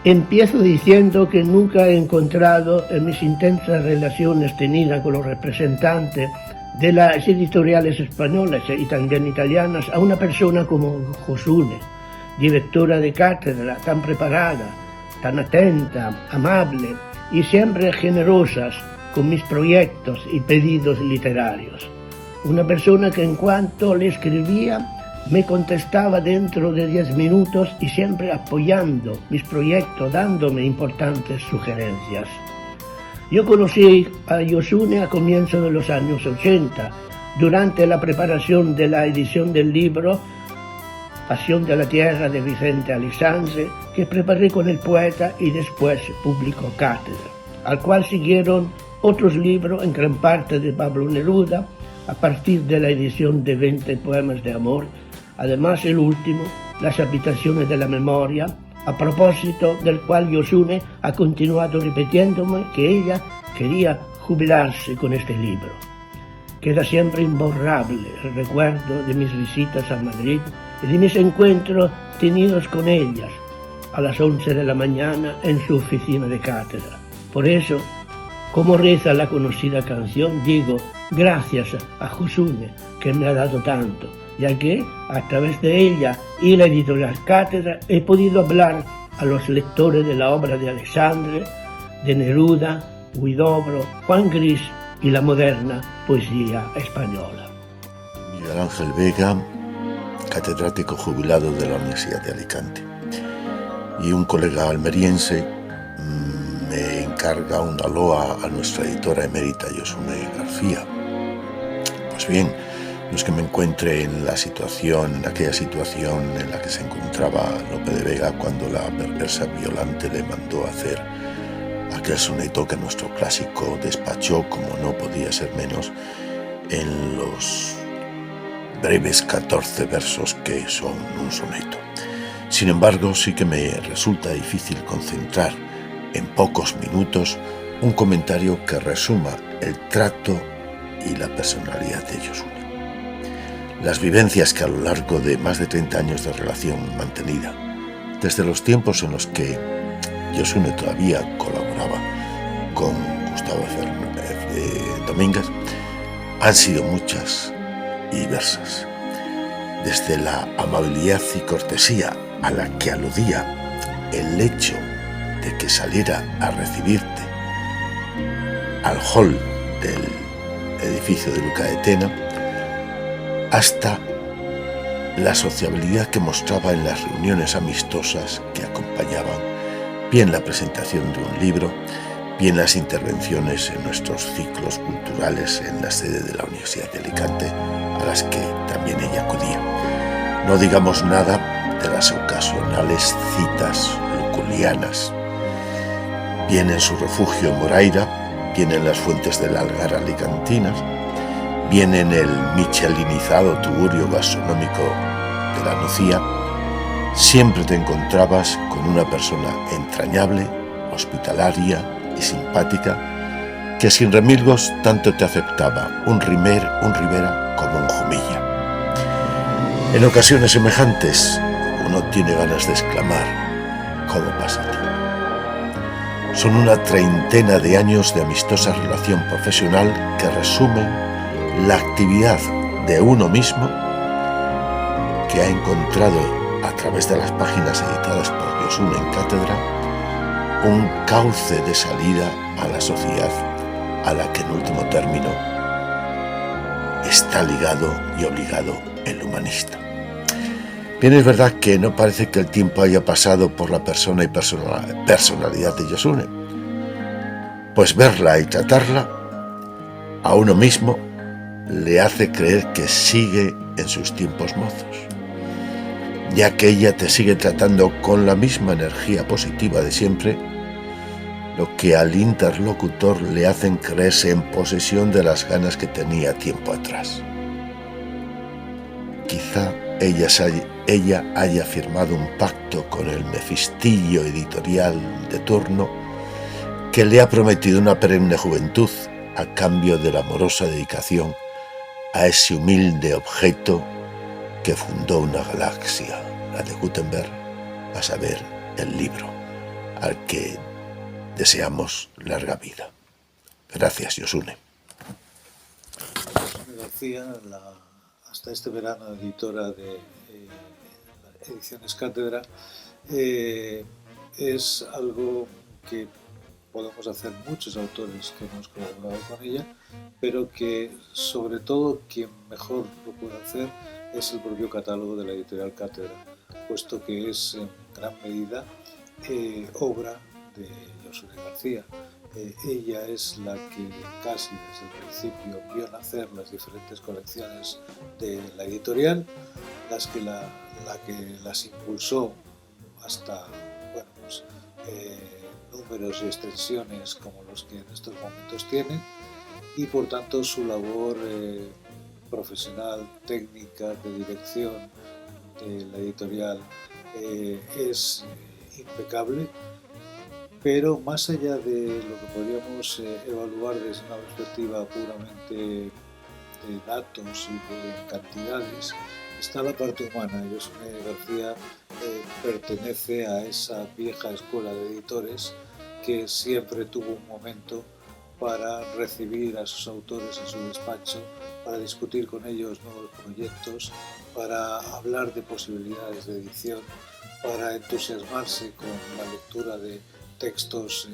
Empiezo diciendo que nunca he encontrado en mis intensas relaciones tenidas con los representantes de las editoriales españolas y también italianas a una persona como Josune, directora de cátedra, tan preparada, tan atenta, amable y siempre generosas con mis proyectos y pedidos literarios. Una persona que en cuanto le escribía me contestaba dentro de 10 minutos y siempre apoyando mis proyectos, dándome importantes sugerencias. Yo conocí a Josune a comienzos de los años 80, durante la preparación de la edición del libro Pasión de la Tierra de Vicente Aleixandre, que preparé con el poeta y después publicó Cátedra, al cual siguieron otros libros, en gran parte de Pablo Neruda, a partir de la edición de 20 poemas de amor. Además, el último, Las habitaciones de la memoria, a propósito del cual Josune ha continuado repitiéndome que ella quería jubilarse con este libro. Queda siempre imborrable el recuerdo de mis visitas a Madrid y de mis encuentros tenidos con ellas a las 11 de la mañana en su oficina de cátedra. Por eso, como reza la conocida canción, digo gracias a Josune, que me ha dado tanto, ya que a través de ella y la editorial Cátedra he podido hablar a los lectores de la obra de Aleixandre, de Neruda, Huidobro, Juan Gris y la moderna poesía española. Miguel Ángel Vega, catedrático jubilado de la Universidad de Alicante, y un colega almeriense me encarga una loa a nuestra editora emérita Josune García. Pues bien, no es que me encuentre en aquella situación en la que se encontraba Lope de Vega cuando la perversa Violante le mandó hacer aquel soneto que nuestro clásico despachó, como no podía ser menos, en los breves 14 versos que son un soneto. Sin embargo, sí que me resulta difícil concentrar en pocos minutos un comentario que resuma el trato y la personalidad de Josune. Las vivencias que a lo largo de más de 30 años de relación mantenida, desde los tiempos en los que Josune todavía colaboraba con Gustavo Domínguez, han sido muchas y diversas. Desde la amabilidad y cortesía a la que aludía el hecho de que saliera a recibirte al hall del edificio de Luca de Tena, hasta la sociabilidad que mostraba en las reuniones amistosas que acompañaban bien la presentación de un libro, bien las intervenciones en nuestros ciclos culturales en la sede de la Universidad de Alicante, a las que también ella acudía. No digamos nada de las ocasionales citas luculianas, bien en su refugio en Moraira, bien en las fuentes del Algar alicantinas, bien en el michelinizado tugurio gastronómico de la Nucía. Siempre te encontrabas con una persona entrañable, hospitalaria y simpática, que sin remilgos tanto te aceptaba un Rivera como un Jumilla. En ocasiones semejantes uno tiene ganas de exclamar: ¿cómo pasa ti? Son una treintena de años de amistosa relación profesional que resumen la actividad de uno mismo, que ha encontrado a través de las páginas editadas por Josune en Cátedra un cauce de salida a la sociedad a la que en último término está ligado y obligado el humanista. Bien, es verdad que no parece que el tiempo haya pasado por la persona y personalidad de Josune, pues verla y tratarla a uno mismo le hace creer que sigue en sus tiempos mozos, ya que ella te sigue tratando con la misma energía positiva de siempre, lo que al interlocutor le hacen creerse en posesión de las ganas que tenía tiempo atrás. Quizá ella haya firmado un pacto con el mefistillo editorial de turno que le ha prometido una perenne juventud a cambio de la amorosa dedicación a ese humilde objeto que fundó una galaxia, la de Gutenberg, a saber, el libro, al que deseamos larga vida. Gracias, Josune. Josune García, hasta este verano editora de Ediciones Cátedra, es algo que podemos hacer muchos autores que hemos colaborado con ella, pero que sobre todo quien mejor lo puede hacer es el propio catálogo de la editorial Cátedra, puesto que es en gran medida obra de Josune García. Ella es la que casi desde el principio vio nacer las diferentes colecciones de la editorial, la que las impulsó hasta números y extensiones como los que en estos momentos tiene, y por tanto su labor profesional, técnica, de dirección de la editorial es impecable. Pero más allá de lo que podríamos evaluar desde una perspectiva puramente de datos y de cantidades, está la parte humana. Josune García pertenece a esa vieja escuela de editores que siempre tuvo un momento para recibir a sus autores en su despacho, para discutir con ellos nuevos proyectos, para hablar de posibilidades de edición, para entusiasmarse con la lectura de textos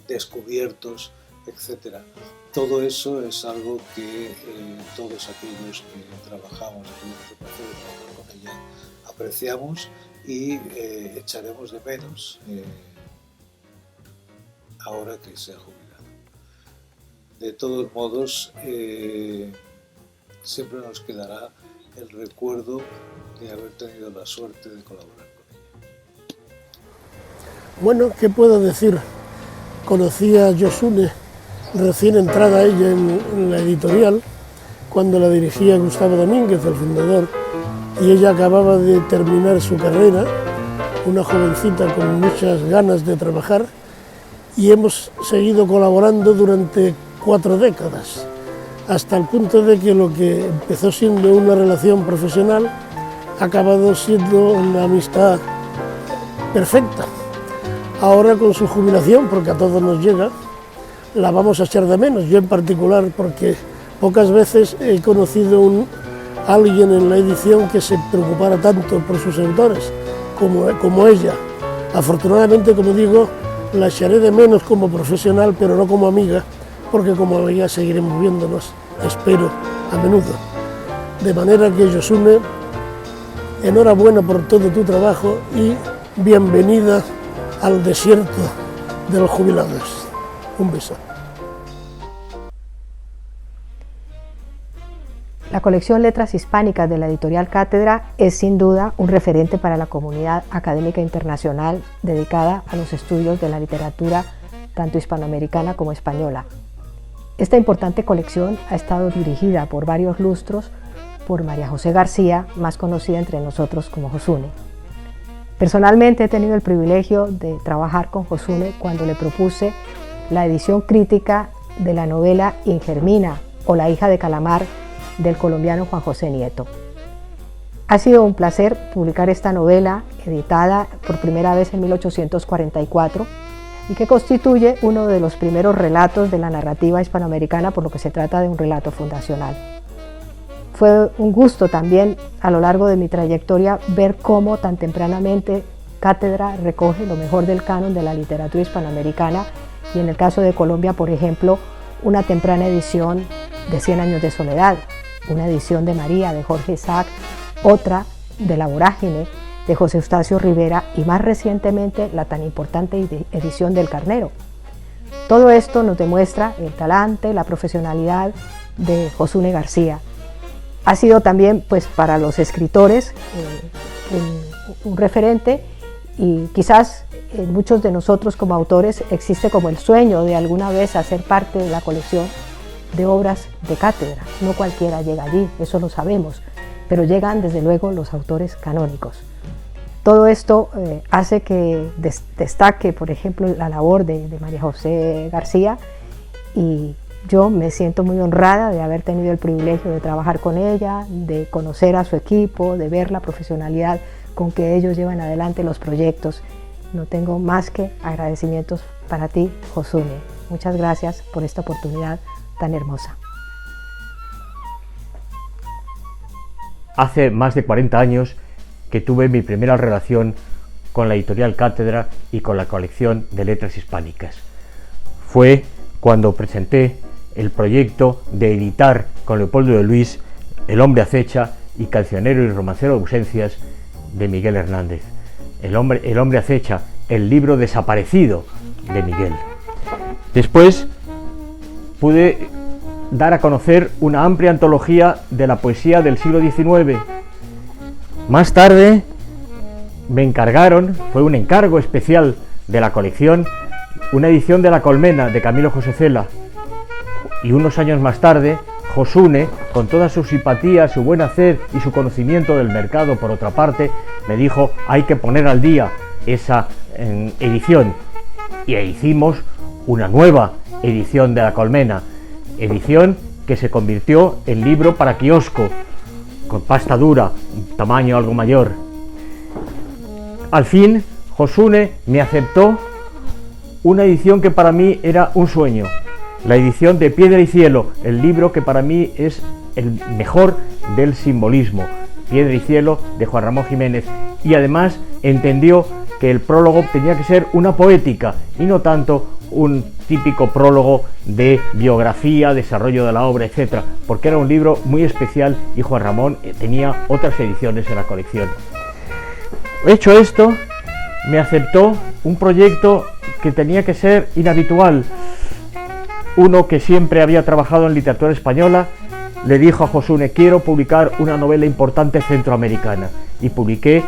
descubiertos, etc. Todo eso es algo que todos aquellos que trabajamos, tuvimos el placer de trabajar con ella, apreciamos y echaremos de menos ahora que se ha jubilado. De todos modos, siempre nos quedará el recuerdo de haber tenido la suerte de colaborar. Bueno, ¿qué puedo decir? Conocí a Josune recién entrada ella en la editorial, cuando la dirigía Gustavo Domínguez, el fundador, y ella acababa de terminar su carrera, una jovencita con muchas ganas de trabajar, y hemos seguido colaborando durante 4 décadas, hasta el punto de que lo que empezó siendo una relación profesional ha acabado siendo una amistad perfecta. Ahora con su jubilación, porque a todos nos llega, la vamos a echar de menos, yo en particular, porque pocas veces he conocido a alguien en la edición que se preocupara tanto por sus autores como ella. Afortunadamente, como digo, la echaré de menos como profesional, pero no como amiga, porque como amiga seguiremos viéndonos, espero, a menudo. De manera que, Josune, enhorabuena por todo tu trabajo y bienvenida al desierto de los jubilados. Un beso. La colección Letras Hispánicas de la editorial Cátedra es sin duda un referente para la comunidad académica internacional dedicada a los estudios de la literatura tanto hispanoamericana como española. Esta importante colección ha estado dirigida por varios lustros por María José García, más conocida entre nosotros como Josune. Personalmente he tenido el privilegio de trabajar con Josune cuando le propuse la edición crítica de la novela Ingermina o La hija de Calamar del colombiano Juan José Nieto. Ha sido un placer publicar esta novela, editada por primera vez en 1844, y que constituye uno de los primeros relatos de la narrativa hispanoamericana, por lo que se trata de un relato fundacional. Fue un gusto también a lo largo de mi trayectoria ver cómo tan tempranamente Cátedra recoge lo mejor del canon de la literatura hispanoamericana y en el caso de Colombia, por ejemplo, una temprana edición de 100 años de soledad, una edición de María de Jorge Isaac, otra de La vorágine de José Eustacio Rivera y más recientemente la tan importante edición del Carnero. Todo esto nos demuestra el talante, la profesionalidad de Josune García. Ha sido también pues, para los escritores un referente y quizás muchos de nosotros como autores existe como el sueño de alguna vez hacer parte de la colección de obras de Cátedra. No cualquiera llega allí, eso lo sabemos, pero llegan desde luego los autores canónicos. Todo esto hace que destaque, por ejemplo, la labor de María José García y yo me siento muy honrada de haber tenido el privilegio de trabajar con ella, de conocer a su equipo, de ver la profesionalidad con que ellos llevan adelante los proyectos no tengo más que agradecimientos para ti, Josune. Muchas gracias por esta oportunidad tan hermosa. Hace más de 40 años que tuve mi primera relación con la editorial Cátedra y con la colección de letras hispánicas. Fue cuando presenté el proyecto de editar con Leopoldo de Luis El hombre acecha y Cancionero y romancero de ausencias de Miguel Hernández. El hombre acecha, el libro desaparecido de Miguel. Después pude dar a conocer una amplia antología de la poesía del siglo XIX. Más tarde me encargaron, fue un encargo especial de la colección, una edición de La Colmena de Camilo José Cela, y unos años más tarde Josune, con toda su simpatía, su buen hacer y su conocimiento del mercado por otra parte, me dijo: hay que poner al día esa edición, y hicimos una nueva edición de La Colmena, edición que se convirtió en libro para kiosco, con pasta dura, tamaño algo mayor. Al fin, Josune me aceptó una edición que para mí era un sueño, la edición de Piedra y Cielo, el libro que para mí es el mejor del simbolismo, Piedra y Cielo, de Juan Ramón Jiménez, y además entendió que el prólogo tenía que ser una poética y no tanto un típico prólogo de biografía, desarrollo de la obra, etc., porque era un libro muy especial y Juan Ramón tenía otras ediciones en la colección. Hecho esto, me aceptó un proyecto que tenía que ser inhabitual. Uno que siempre había trabajado en literatura española le dijo a Josune: quiero publicar una novela importante centroamericana, y publiqué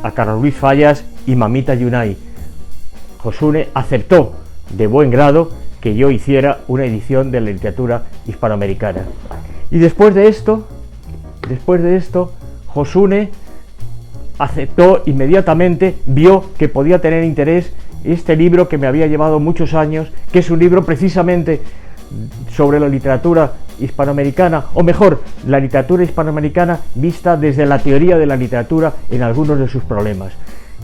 a Carlos Luis Fallas y Mamita Yunay. Josune aceptó de buen grado que yo hiciera una edición de la literatura hispanoamericana. Y después de esto, Josune aceptó inmediatamente, vio que podía tener interés este libro que me había llevado muchos años, que es un libro precisamente sobre la literatura hispanoamericana, o mejor, la literatura hispanoamericana vista desde la teoría de la literatura en algunos de sus problemas.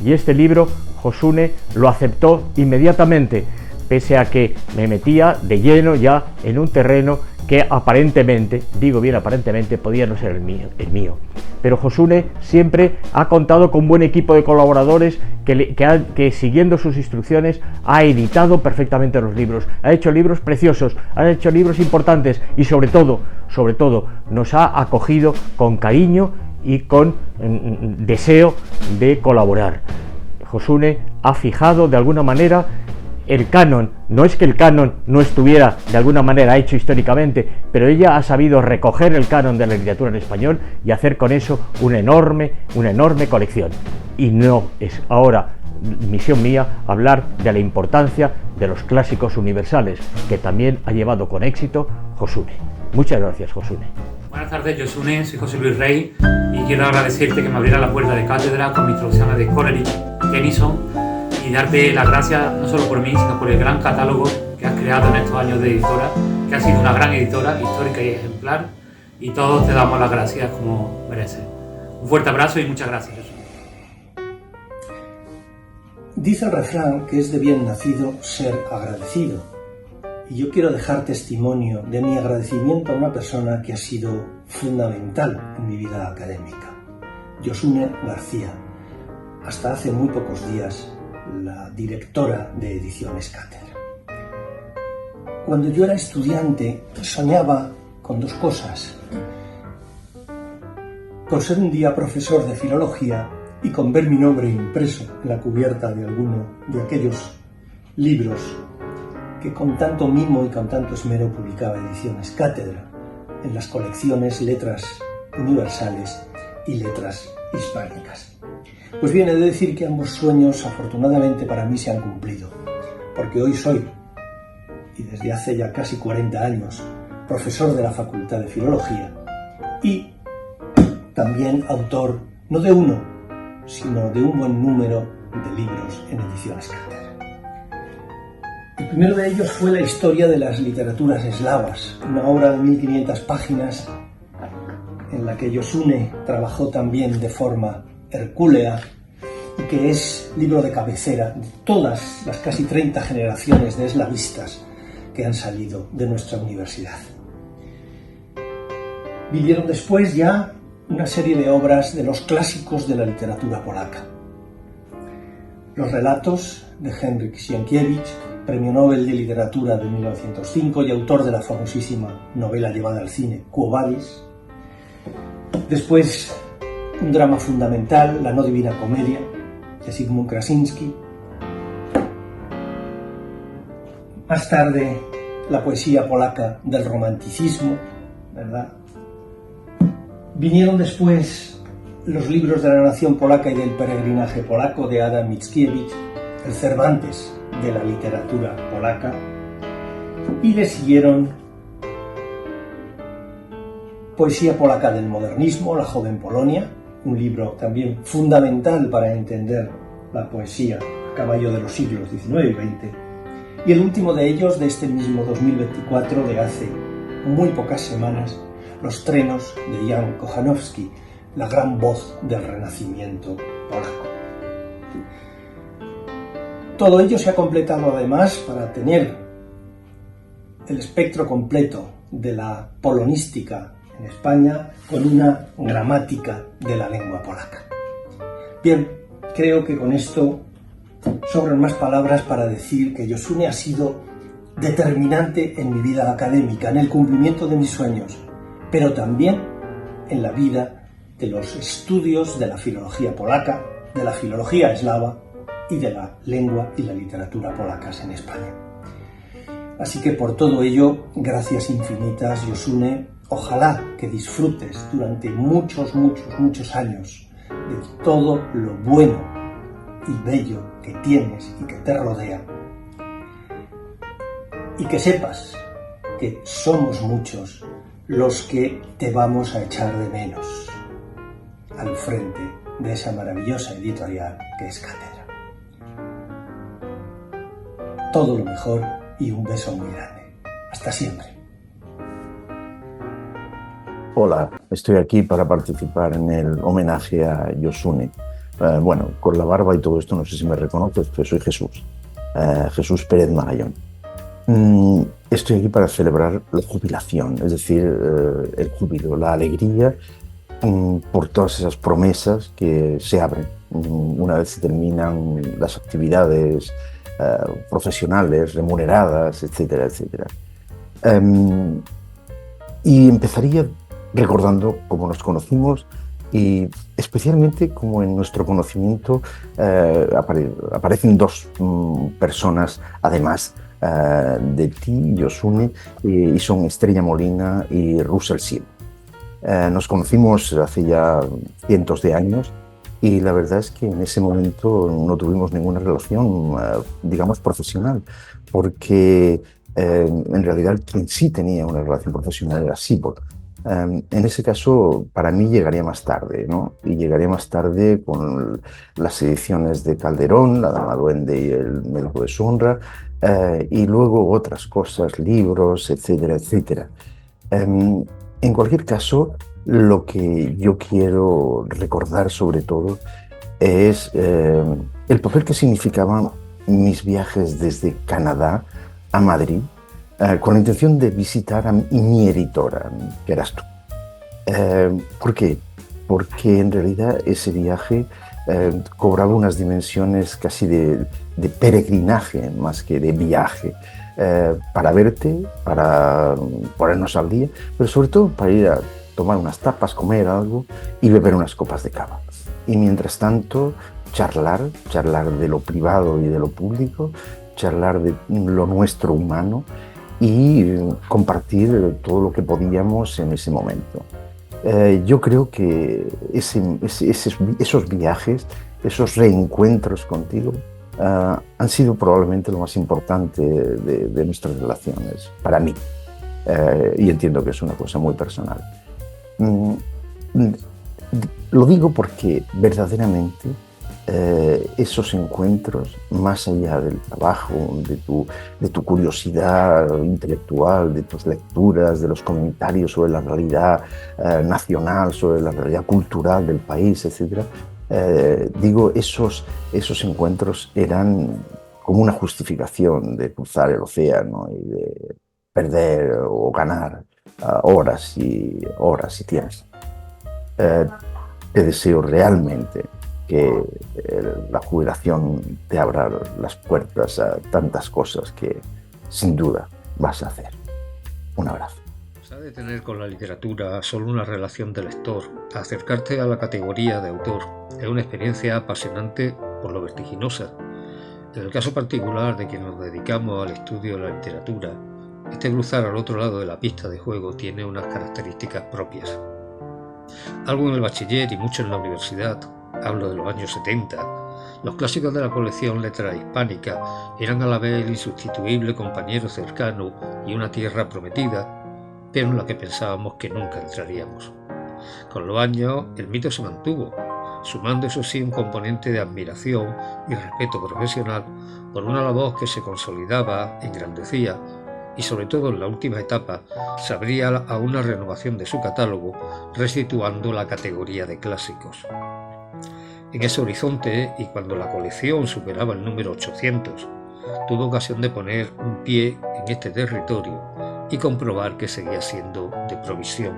Y este libro Josune lo aceptó inmediatamente, pese a que me metía de lleno ya en un terreno que aparentemente, digo bien aparentemente, podía no ser el mío. Pero Josune siempre ha contado con un buen equipo de colaboradores que siguiendo sus instrucciones ha editado perfectamente los libros, ha hecho libros preciosos, ha hecho libros importantes y sobre todo nos ha acogido con cariño y con deseo de colaborar. Josune ha fijado de alguna manera el canon. No es que el canon no estuviera de alguna manera hecho históricamente, pero ella ha sabido recoger el canon de la literatura en español y hacer con eso una enorme colección. Y no es ahora misión mía hablar de la importancia de los clásicos universales, que también ha llevado con éxito Josune. Muchas gracias, Josune. Buenas tardes, Josune, soy José Luis Rey y quiero agradecerte que me abriera la puerta de Cátedra con mi introducción a de Coleridge, Tennyson, y darte las gracias no solo por mí, sino por el gran catálogo que has creado en estos años de editora, que ha sido una gran editora, histórica y ejemplar, y todos te damos las gracias como mereces. Un fuerte abrazo y muchas gracias. Dice el refrán que es de bien nacido ser agradecido, y yo quiero dejar testimonio de mi agradecimiento a una persona que ha sido fundamental en mi vida académica, Josune García, hasta hace muy pocos días la directora de Ediciones Cátedra. Cuando yo era estudiante soñaba con dos cosas: con ser un día profesor de filología y con ver mi nombre impreso en la cubierta de alguno de aquellos libros que con tanto mimo y con tanto esmero publicaba Ediciones Cátedra en las colecciones Letras Universales y Letras Hispánicas. Pues bien, he de decir que ambos sueños afortunadamente para mí se han cumplido, porque hoy soy, y desde hace ya casi 40 años, profesor de la Facultad de Filología y también autor no de uno, sino de un buen número de libros en Ediciones Cátedra. El primero de ellos fue La historia de las literaturas eslavas, una obra de 1500 páginas en la que Josune trabajó también de forma hercúlea y que es libro de cabecera de todas las casi 30 generaciones de eslavistas que han salido de nuestra universidad. Vinieron después ya una serie de obras de los clásicos de la literatura polaca. Los relatos de Henryk Sienkiewicz, Premio Nobel de Literatura de 1905 y autor de la famosísima novela llevada al cine, Quo Vadis. Después, un drama fundamental, La no divina comedia, de Zygmunt Krasinski. Más tarde, la poesía polaca del romanticismo, ¿verdad? Vinieron después los libros de la nación polaca y del peregrinaje polaco de Adam Mickiewicz, el Cervantes de la literatura polaca, y le siguieron poesía polaca del modernismo, La joven Polonia, un libro también fundamental para entender la poesía a caballo de los siglos XIX y XX, y el último de ellos de este mismo 2024, de hace muy pocas semanas, Los trenos de Jan Kochanowski, la gran voz del renacimiento polaco. Todo ello se ha completado además para tener el espectro completo de la polonística en España con una gramática de la lengua polaca. Bien, creo que con esto sobran más palabras para decir que Josune ha sido determinante en mi vida académica, en el cumplimiento de mis sueños, pero también en la vida de los estudios de la filología polaca, de la filología eslava y de la lengua y la literatura polacas en España. Así que por todo ello, gracias infinitas, Josune. Ojalá que disfrutes durante muchos años de todo lo bueno y bello que tienes y que te rodea. Y que sepas que somos muchos los que te vamos a echar de menos al frente de esa maravillosa editorial que es Cátedra. Todo lo mejor y un beso muy grande. Hasta siempre. Hola, estoy aquí para participar en el homenaje a Josune. Bueno, con la barba y todo esto no sé si me reconoces, pero soy Jesús. Jesús Pérez Magallón. Estoy aquí para celebrar la jubilación, es decir, el júbilo, la alegría por todas esas promesas que se abren una vez se terminan las actividades profesionales, remuneradas, etcétera, etcétera. Y empezaría recordando cómo nos conocimos y especialmente cómo en nuestro conocimiento aparecen dos personas, además de ti, Josune, y son Estrella Molina y Russell Sill. Nos conocimos hace ya cientos de años y la verdad es que en ese momento no tuvimos ninguna relación, digamos, profesional, porque en realidad quien sí tenía una relación profesional era Sibor. En ese caso, para mí llegaría más tarde, ¿no? Y llegaría más tarde con las ediciones de Calderón, La Dama Duende y El Médico de Sonra, y luego otras cosas, libros, etcétera, etcétera. En cualquier caso, lo que yo quiero recordar sobre todo es el papel que significaban mis viajes desde Canadá a Madrid, con la intención de visitar a mi editora, que eras tú. ¿Por qué? Porque en realidad ese viaje cobraba unas dimensiones casi de peregrinaje más que de viaje, para verte, para ponernos al día, pero sobre todo para ir a tomar unas tapas, comer algo y beber unas copas de cava. Y mientras tanto, charlar de lo privado y de lo público, charlar de lo nuestro humano y compartir todo lo que podíamos en ese momento. Yo creo que esos viajes, esos reencuentros contigo, han sido probablemente lo más importante de nuestras relaciones, para mí. Y entiendo que es una cosa muy personal. Lo digo porque verdaderamente esos encuentros, más allá del trabajo, de tu curiosidad intelectual, de tus lecturas, de los comentarios sobre la realidad nacional, sobre la realidad cultural del país, etc., Digo, esos encuentros eran como una justificación de cruzar el océano y de perder o ganar horas y tiempo. Te deseo realmente que la jubilación te abra las puertas a tantas cosas que sin duda vas a hacer. Un abrazo. Se ha de tener con la literatura solo una relación de lector. Acercarte a la categoría de autor es una experiencia apasionante por lo vertiginosa. En el caso particular de quienes nos dedicamos al estudio de la literatura, este cruzar al otro lado de la pista de juego tiene unas características propias. Algo en el bachiller y mucho en la universidad, hablo de los años 70, los clásicos de la colección Letra Hispánica eran a la vez el insustituible compañero cercano y una tierra prometida, pero en la que pensábamos que nunca entraríamos. Con los años el mito se mantuvo, sumando eso sí un componente de admiración y respeto profesional por una labor que se consolidaba, engrandecía y sobre todo en la última etapa se abría a una renovación de su catálogo, resituando la categoría de clásicos. En ese horizonte, y cuando la colección superaba el número 800, tuve ocasión de poner un pie en este territorio y comprobar que seguía siendo de provisión.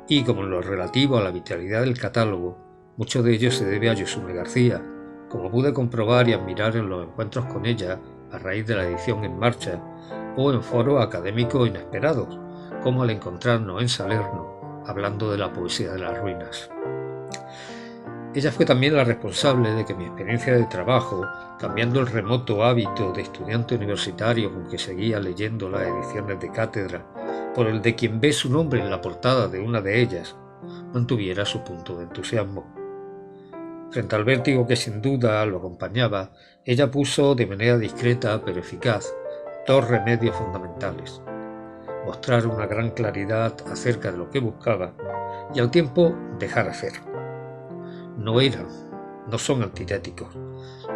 Y como en lo relativo a la vitalidad del catálogo, mucho de ello se debe a Yosune García, como pude comprobar y admirar en los encuentros con ella a raíz de la edición en marcha o en foros académicos inesperados, como al encontrarnos en Salerno hablando de la poesía de las ruinas. Ella fue también la responsable de que mi experiencia de trabajo, cambiando el remoto hábito de estudiante universitario con que seguía leyendo las ediciones de cátedra, por el de quien ve su nombre en la portada de una de ellas, mantuviera su punto de entusiasmo. Frente al vértigo que sin duda lo acompañaba, ella puso de manera discreta pero eficaz dos remedios fundamentales: mostrar una gran claridad acerca de lo que buscaba y al tiempo dejar hacer. No son antitéticos.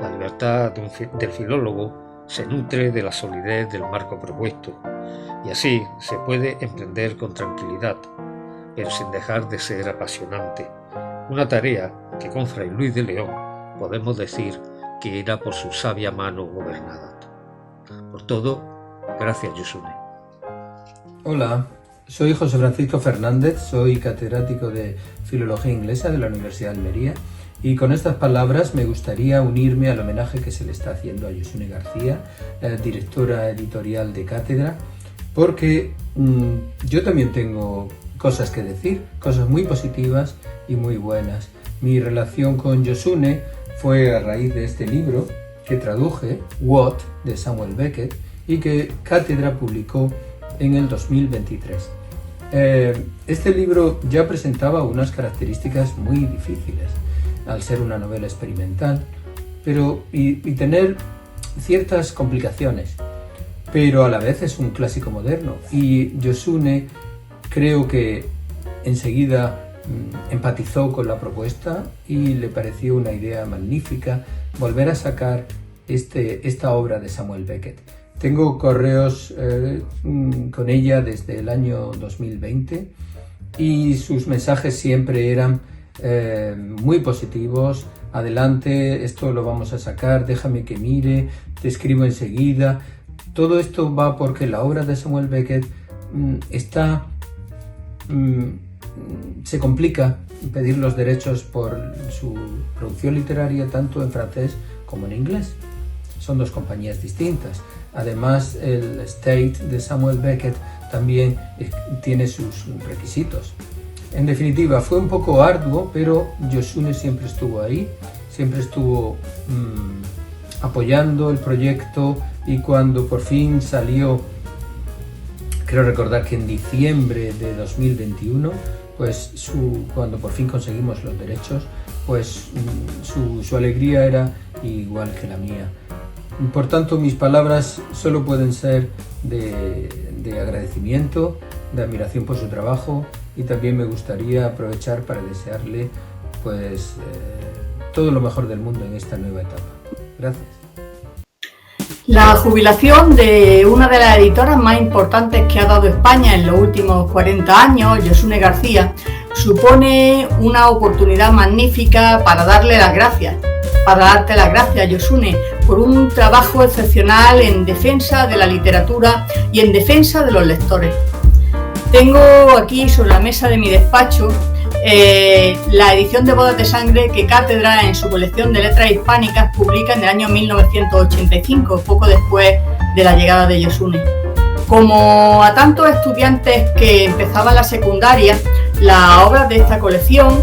La libertad del filólogo se nutre de la solidez del marco propuesto, y así se puede emprender con tranquilidad, pero sin dejar de ser apasionante. Una tarea que con Fray Luis de León podemos decir que era por su sabia mano gobernada. Por todo, gracias, Yosune. Hola, soy José Francisco Fernández, soy catedrático de Filología Inglesa de la Universidad de Almería, y con estas palabras me gustaría unirme al homenaje que se le está haciendo a Yosune García, directora editorial de Cátedra, porque yo también tengo cosas que decir, cosas muy positivas y muy buenas. Mi relación con Yosune fue a raíz de este libro que traduje, What, de Samuel Beckett, y que Cátedra publicó en el 2023. Este libro ya presentaba unas características muy difíciles, al ser una novela experimental, y tener ciertas complicaciones, pero a la vez es un clásico moderno, y Yosune creo que enseguida empatizó con la propuesta y le pareció una idea magnífica volver a sacar esta obra de Samuel Beckett. Tengo correos con ella desde el año 2020 y sus mensajes siempre eran muy positivos. Adelante, esto lo vamos a sacar, déjame que mire, te escribo enseguida. Todo esto va porque la obra de Samuel Beckett se complica pedir los derechos por su producción literaria tanto en francés como en inglés. Son dos compañías distintas. Además, el State de Samuel Beckett también tiene sus requisitos. En definitiva, fue un poco arduo, pero Yosune siempre estuvo ahí, siempre estuvo apoyando el proyecto, y cuando por fin salió, creo recordar que en diciembre de 2021, pues cuando por fin conseguimos los derechos, pues su alegría era igual que la mía. Por tanto, mis palabras solo pueden ser de agradecimiento, de admiración por su trabajo, y también me gustaría aprovechar para desearle pues todo lo mejor del mundo en esta nueva etapa. Gracias. La jubilación de una de las editoras más importantes que ha dado España en los últimos 40 años, Yosune García, supone una oportunidad magnífica para darte las gracias, Yosune, por un trabajo excepcional en defensa de la literatura y en defensa de los lectores. Tengo aquí sobre la mesa de mi despacho la edición de Bodas de Sangre que Cátedra, en su colección de letras hispánicas, publica en el año 1985, poco después de la llegada de Yosune. Como a tantos estudiantes que empezaban la secundaria, las obras de esta colección,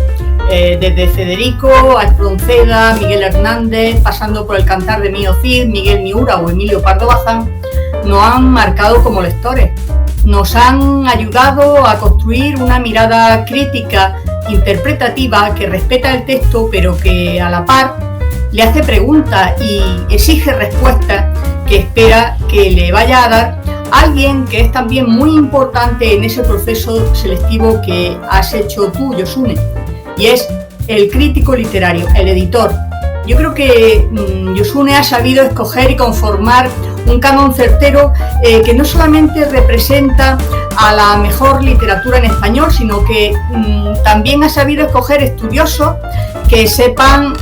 desde Federico a Espronceda, Miguel Hernández, pasando por el Cantar de Mío Cid, Miguel Miura o Emilio Pardo Bazán, nos han marcado como lectores. Nos han ayudado a construir una mirada crítica, interpretativa, que respeta el texto, pero que a la par le hace preguntas y exige respuestas que espera que le vaya a dar alguien que es también muy importante en ese proceso selectivo que has hecho tú, Yosune, y es el crítico literario, el editor. Yo creo que Yosune ha sabido escoger y conformar un canon certero que no solamente representa a la mejor literatura en español, sino que también ha sabido escoger estudiosos que sepan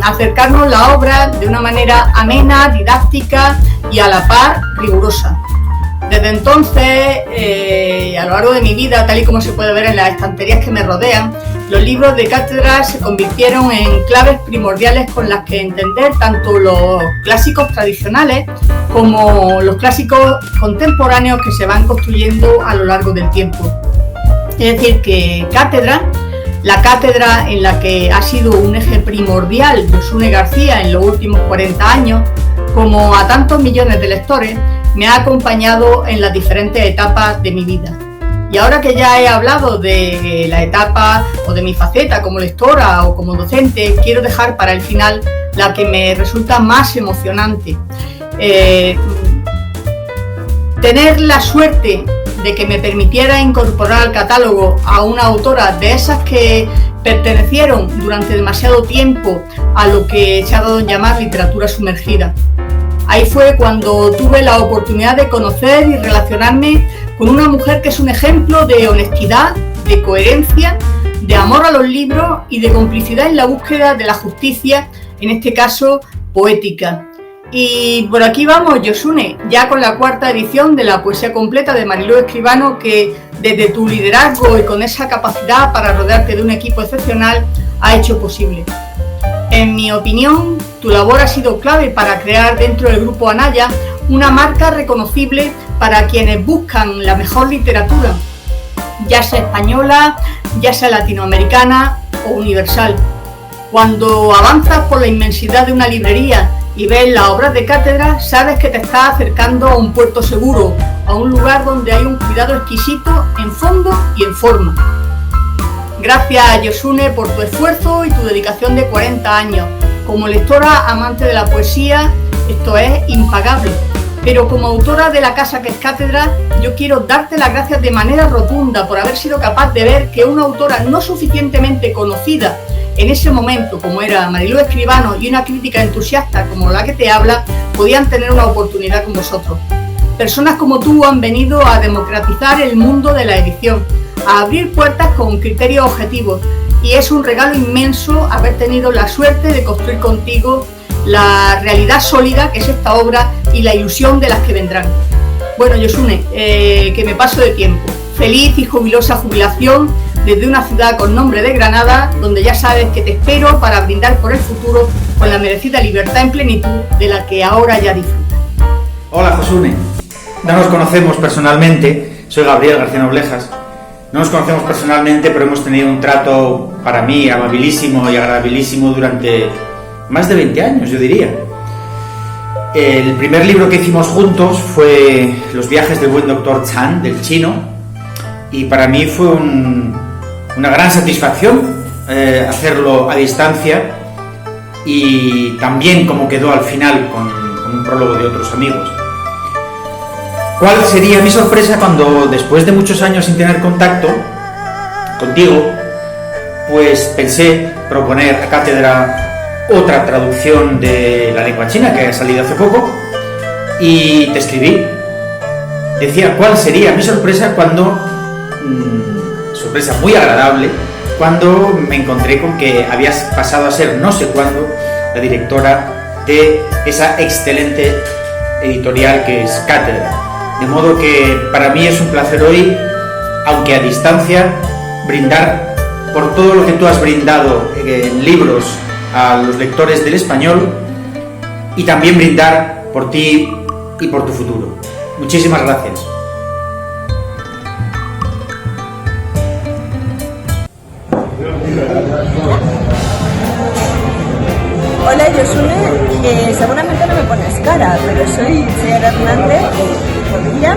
acercarnos la obra de una manera amena, didáctica y a la par rigurosa. Desde entonces, a lo largo de mi vida, tal y como se puede ver en las estanterías que me rodean, los libros de Cátedra se convirtieron en claves primordiales con las que entender tanto los clásicos tradicionales como los clásicos contemporáneos que se van construyendo a lo largo del tiempo. Es decir, que Cátedra, la cátedra en la que ha sido un eje primordial Yosune García en los últimos 40 años, como a tantos millones de lectores, me ha acompañado en las diferentes etapas de mi vida. Y ahora que ya he hablado de la etapa o de mi faceta como lectora o como docente, quiero dejar para el final la que me resulta más emocionante. Tener la suerte de que me permitiera incorporar al catálogo a una autora de esas que pertenecieron durante demasiado tiempo a lo que se ha dado en llamar literatura sumergida. Ahí fue cuando tuve la oportunidad de conocer y relacionarme con una mujer que es un ejemplo de honestidad, de coherencia, de amor a los libros y de complicidad en la búsqueda de la justicia, en este caso poética. Y por aquí vamos, Yosune, ya con la 4ª edición de la poesía completa de Mariló Escribano, que desde tu liderazgo y con esa capacidad para rodearte de un equipo excepcional ha hecho posible. En mi opinión, tu labor ha sido clave para crear dentro del grupo Anaya una marca reconocible para quienes buscan la mejor literatura, ya sea española, ya sea latinoamericana o universal. Cuando avanzas por la inmensidad de una librería y ves las obras de Cátedra, sabes que te estás acercando a un puerto seguro, a un lugar donde hay un cuidado exquisito en fondo y en forma. Gracias, Yosune, por tu esfuerzo y tu dedicación de 40 años. Como lectora amante de la poesía, esto es impagable. Pero como autora de la casa que es Cátedra, yo quiero darte las gracias de manera rotunda por haber sido capaz de ver que una autora no suficientemente conocida en ese momento, como era Mariló Escribano, y una crítica entusiasta como la que te habla, podían tener una oportunidad con vosotros. Personas como tú han venido a democratizar el mundo de la edición, a abrir puertas con criterios objetivos, y es un regalo inmenso haber tenido la suerte de construir contigo la realidad sólida que es esta obra y la ilusión de las que vendrán. Bueno, Yosune, que me paso de tiempo. Feliz y jubilosa jubilación desde una ciudad con nombre de Granada, donde ya sabes que te espero para brindar por el futuro con la merecida libertad en plenitud de la que ahora ya disfrutas. Hola, Josune. No nos conocemos personalmente, soy Gabriel García Noblejas. No nos conocemos personalmente, pero hemos tenido un trato, para mí, amabilísimo y agradabilísimo durante más de 20 años, yo diría. El primer libro que hicimos juntos fue Los viajes del buen doctor Chan, del chino, y para mí fue una gran satisfacción hacerlo a distancia, y también como quedó al final con un prólogo de otros amigos. ¿Cuál sería mi sorpresa cuando, después de muchos años sin tener contacto contigo, pues pensé proponer a Cátedra otra traducción de la lengua china que ha salido hace poco, y te escribí. Decía cuál sería mi sorpresa cuando, sorpresa muy agradable, cuando me encontré con que habías pasado a ser no sé cuándo la directora de esa excelente editorial que es Cátedra. De modo que para mí es un placer hoy, aunque a distancia, brindar por todo lo que tú has brindado en libros a los lectores del español y también brindar por ti y por tu futuro. Muchísimas gracias. Hola Josune, seguramente no me pones cara, pero soy Sierra Hernández Codilla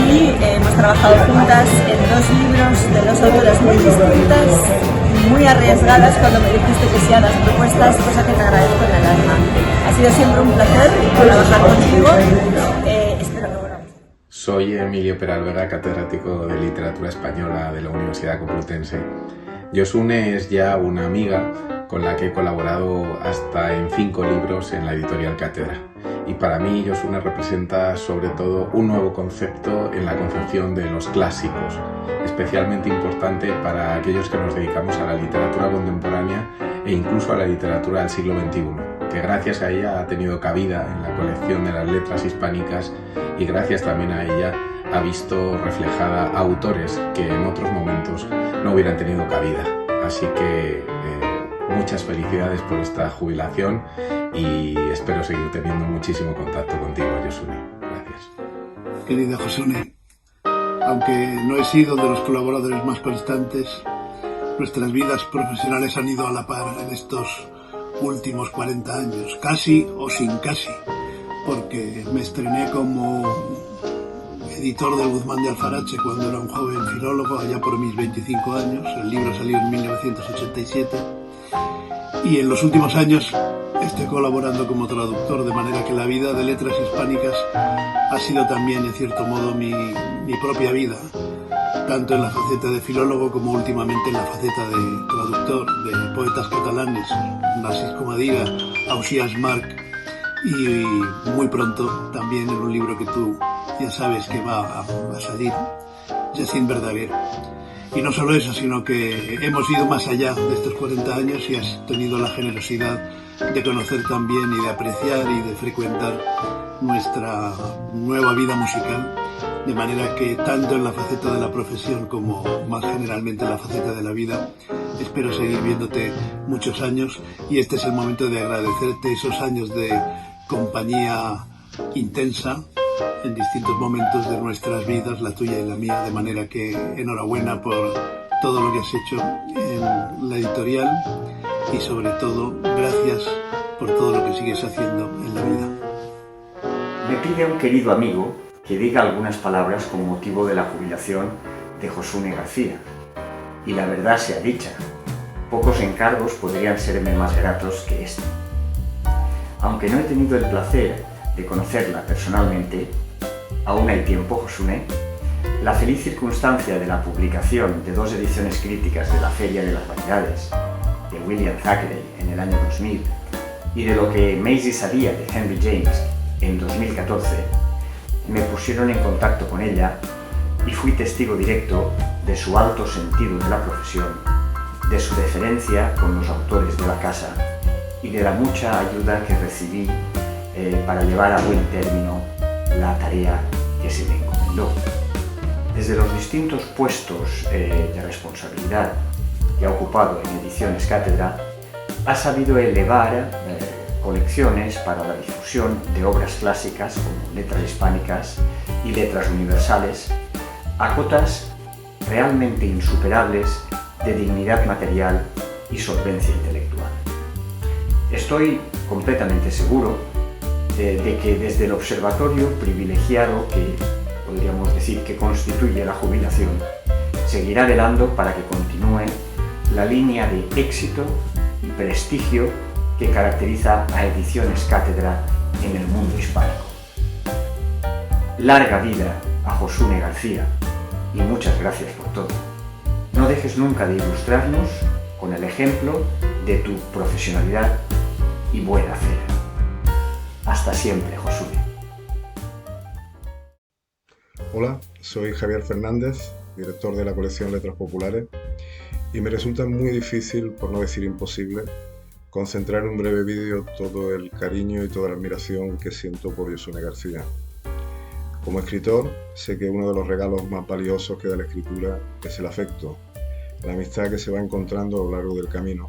y hemos trabajado juntas en 2 libros de 2 autoras muy distintas, muy arriesgadas cuando me dijiste que sí a las propuestas, cosa que te agradezco en el alma. Ha sido siempre un placer trabajar contigo, espero que volvamos. Soy Emilio Peralvera, catedrático de Literatura Española de la Universidad Complutense. Josune es ya una amiga con la que he colaborado hasta en 5 libros en la editorial Cátedra. Y para mí Josune representa sobre todo un nuevo concepto en la concepción de los clásicos, especialmente importante para aquellos que nos dedicamos a la literatura contemporánea e incluso a la literatura del siglo XXI, que gracias a ella ha tenido cabida en la colección de las letras hispánicas y gracias también a ella ha visto reflejada a autores que en otros momentos no hubieran tenido cabida. Así que muchas felicidades por esta jubilación y espero seguir teniendo muchísimo contacto contigo, Josune. Gracias. Querida Josune, aunque no he sido de los colaboradores más constantes, nuestras vidas profesionales han ido a la par en estos últimos 40 años, casi o sin casi, porque me estrené como editor del Guzmán de Alfarache cuando era un joven filólogo, allá por mis 25 años. El libro salió en 1987 y en los últimos años estoy colaborando como traductor, de manera que la vida de letras hispánicas ha sido también, en cierto modo, mi propia vida, tanto en la faceta de filólogo como últimamente en la faceta de traductor de poetas catalanes, Narcís Comadiga, Ausiàs March, y muy pronto también en un libro que tú ya sabes que va a salir, Jacint Verdaguer. Y no solo eso, sino que hemos ido más allá de estos 40 años y has tenido la generosidad de conocer también y de apreciar y de frecuentar nuestra nueva vida musical, de manera que tanto en la faceta de la profesión como más generalmente en la faceta de la vida, espero seguir viéndote muchos años y este es el momento de agradecerte esos años de compañía intensa en distintos momentos de nuestras vidas, la tuya y la mía, de manera que enhorabuena por todo lo que has hecho en la editorial y sobre todo gracias por todo lo que sigues haciendo en la vida. Me pide un querido amigo que diga algunas palabras con motivo de la jubilación de Josune García. Y la verdad sea dicha, pocos encargos podrían serme más gratos que este. Aunque no he tenido el placer de conocerla personalmente, aún hay tiempo, Josune, la feliz circunstancia de la publicación de 2 ediciones críticas de la Feria de las Vanidades, de William Thackeray en el año 2000, y de lo que Maisie sabía de Henry James en 2014, me pusieron en contacto con ella y fui testigo directo de su alto sentido de la profesión, de su deferencia con los autores de la casa y de la mucha ayuda que recibí para llevar a buen término la tarea que se me encomendó. Desde los distintos puestos de responsabilidad que ha ocupado en Ediciones Cátedra, ha sabido elevar colecciones para la difusión de obras clásicas como letras hispánicas y letras universales a cotas realmente insuperables de dignidad material y solvencia intelectual. Estoy completamente seguro de que desde el observatorio privilegiado que podríamos decir que constituye la jubilación, seguirá velando para que continúe la línea de éxito y prestigio que caracteriza a Ediciones Cátedra en el mundo hispánico. Larga vida a Josune García y muchas gracias por todo. No dejes nunca de ilustrarnos con el ejemplo de tu profesionalidad y buena fe. Hasta siempre, Josune. Hola, soy Javier Fernández, director de la colección Letras Populares, y me resulta muy difícil, por no decir imposible, concentrar en un breve vídeo todo el cariño y toda la admiración que siento por Josune García. Como escritor, sé que uno de los regalos más valiosos que da la escritura es el afecto, la amistad que se va encontrando a lo largo del camino.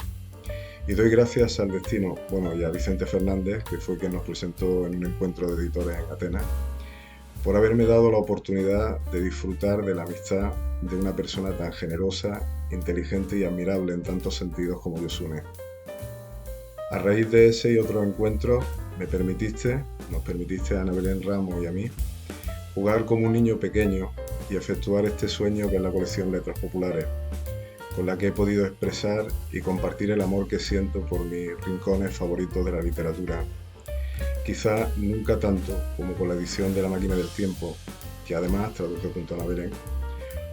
Y doy gracias al destino, y a Vicente Fernández, que fue quien nos presentó en un encuentro de editores en Atenas, por haberme dado la oportunidad de disfrutar de la amistad de una persona tan generosa, inteligente y admirable en tantos sentidos como Josune. A raíz de ese y otros encuentros, nos permitiste a Ana Belén Ramos y a mí, jugar como un niño pequeño y efectuar este sueño que es la colección Letras Populares, con la que he podido expresar y compartir el amor que siento por mis rincones favoritos de la literatura. Quizá nunca tanto como con la edición de La Máquina del Tiempo, que además traduje junto a Ana Belén,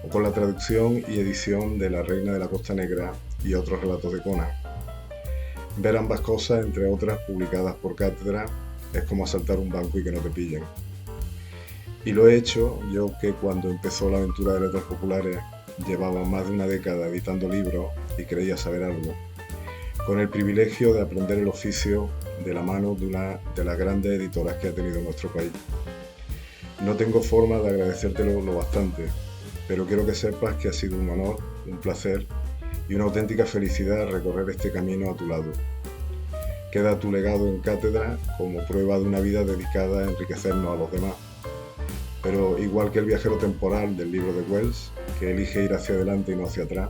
o con la traducción y edición de La Reina de la Costa Negra y otros relatos de Conan. Ver ambas cosas, entre otras publicadas por Cátedra, es como asaltar un banco y que no te pillen. Y lo he hecho yo, que cuando empezó la aventura de Letras Populares llevaba más de una década editando libros y creía saber algo, con el privilegio de aprender el oficio de la mano de una de las grandes editoras que ha tenido nuestro país. No tengo forma de agradecértelo lo bastante, pero quiero que sepas que ha sido un honor, un placer y una auténtica felicidad recorrer este camino a tu lado. Queda tu legado en Cátedra como prueba de una vida dedicada a enriquecernos a los demás. Pero igual que el viajero temporal del libro de Wells, que elige ir hacia adelante y no hacia atrás,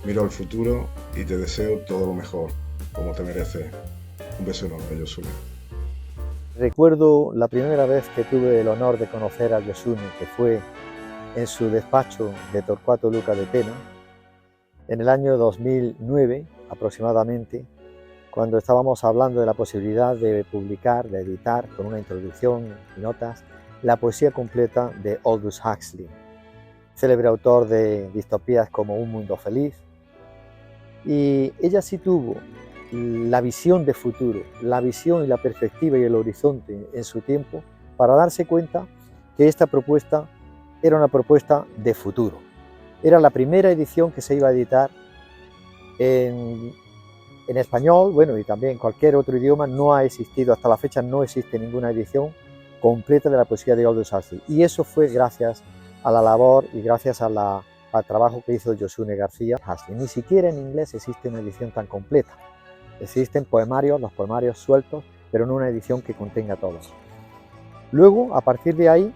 miro al futuro y te deseo todo lo mejor, como te mereces. Un beso enorme, Josune. Recuerdo la primera vez que tuve el honor de conocer a Josune, que fue en su despacho de Torcuato Luca de Tena, en el año 2009 aproximadamente, cuando estábamos hablando de la posibilidad de publicar, de editar, con una introducción y notas, la poesía completa de Aldous Huxley, célebre autor de distopías como Un Mundo Feliz. Y ella sí tuvo la visión de futuro, la visión y la perspectiva y el horizonte en su tiempo para darse cuenta que esta propuesta era una propuesta de futuro. Era la primera edición que se iba a editar en español, y también en cualquier otro idioma. No ha existido, hasta la fecha no existe ninguna edición completa de la poesía de Aldous Huxley, y eso fue gracias a la labor y gracias al trabajo que hizo Josune García Huxley. Ni siquiera en inglés existe una edición tan completa. Existen poemarios, los poemarios sueltos, pero no una edición que contenga todos. Luego, a partir de ahí,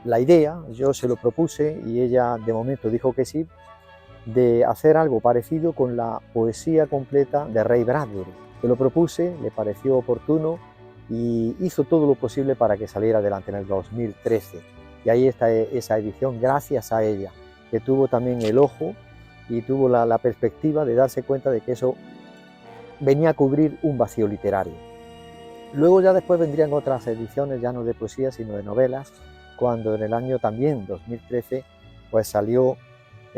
la idea, yo se lo propuse y ella de momento dijo que sí, de hacer algo parecido con la poesía completa de Ray Bradbury. Se lo propuse, le pareció oportuno y hizo todo lo posible para que saliera adelante en el 2013. Y ahí está esa edición, gracias a ella, que tuvo también el ojo y tuvo la perspectiva de darse cuenta de que eso venía a cubrir un vacío literario. Luego ya después vendrían otras ediciones, ya no de poesía, sino de novelas, cuando en el año también, 2013, pues salió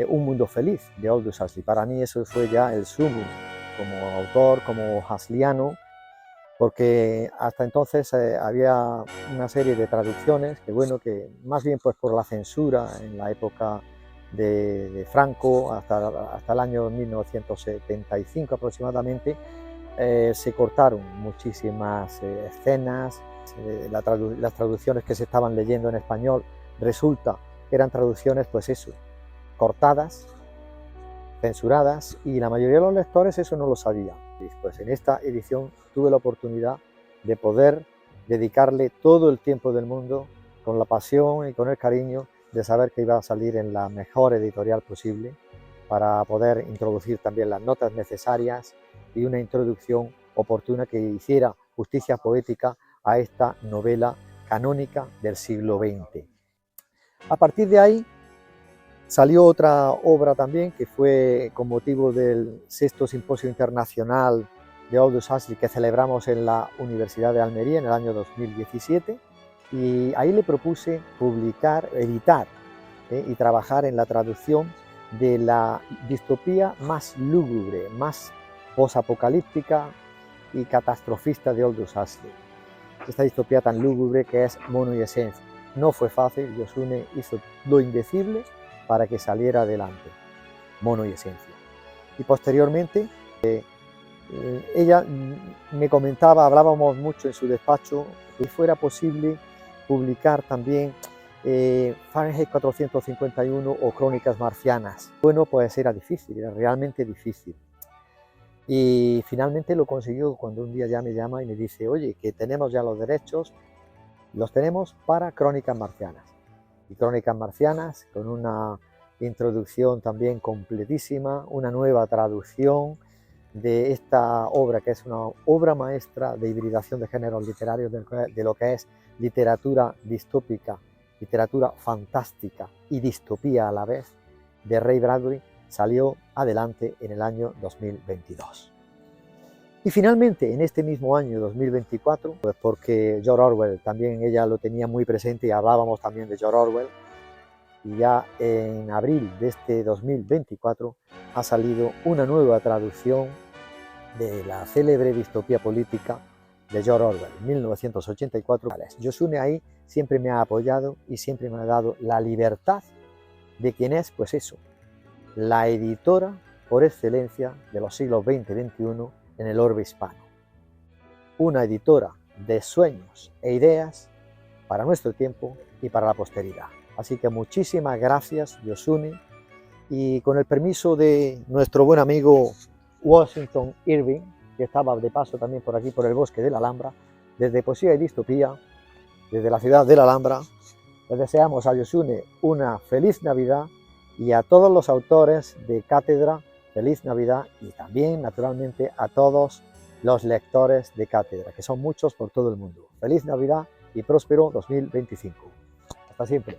Un Mundo Feliz, de Aldous Huxley. Para mí eso fue ya el sumum, como autor, como huxleyano, porque hasta entonces había una serie de traducciones que más bien pues por la censura en la época de Franco hasta el año 1975 aproximadamente, se cortaron muchísimas escenas. Las traducciones que se estaban leyendo en español resulta que eran traducciones cortadas, censuradas, y la mayoría de los lectores eso no lo sabía. Pues en esta edición tuve la oportunidad de poder dedicarle todo el tiempo del mundo, con la pasión y con el cariño de saber que iba a salir en la mejor editorial posible, para poder introducir también las notas necesarias y una introducción oportuna que hiciera justicia poética a esta novela canónica del siglo XX. A partir de ahí salió otra obra también que fue con motivo del 6º Simposio Internacional de Aldous Huxley que celebramos en la Universidad de Almería en el año 2017, y ahí le propuse publicar, editar y trabajar en la traducción de la distopía más lúgubre, más posapocalíptica y catastrofista de Aldous Huxley. Esta distopía tan lúgubre que es Mono y Esencia. No fue fácil, Josune hizo lo indecible para que saliera adelante, Mono y Esencia. Y posteriormente ella me comentaba, hablábamos mucho en su despacho, que fuera posible publicar también Fahrenheit 451 o Crónicas Marcianas. Bueno, pues era difícil, era realmente difícil. Y finalmente lo consiguió cuando un día ya me llama y me dice, oye, que tenemos ya los derechos, los tenemos para Crónicas Marcianas. Y Crónicas Marcianas con una introducción también completísima, una nueva traducción de esta obra, que es una obra maestra de hibridación de géneros literarios de lo que es literatura distópica, literatura fantástica y distopía a la vez, de Ray Bradbury, salió adelante en el año 2022. Y finalmente, en este mismo año 2024, pues porque George Orwell también ella lo tenía muy presente y hablábamos también de George Orwell, y ya en abril de este 2024 ha salido una nueva traducción de la célebre distopía política de George Orwell, 1984. Yosune ahí siempre me ha apoyado y siempre me ha dado la libertad de quien es, pues eso, la editora por excelencia de los siglos XX y XXI en el orbe hispano. Una editora de sueños e ideas para nuestro tiempo y para la posteridad. Así que muchísimas gracias, Yosune, y con el permiso de nuestro buen amigo Washington Irving, que estaba de paso también por aquí, por el bosque de la Alhambra, desde Poesía y Distopía, desde la ciudad de la Alhambra, les deseamos a Yosune una feliz Navidad y a todos los autores de Cátedra, feliz Navidad, y también, naturalmente, a todos los lectores de Cátedra, que son muchos por todo el mundo. Feliz Navidad y próspero 2025. Hasta siempre.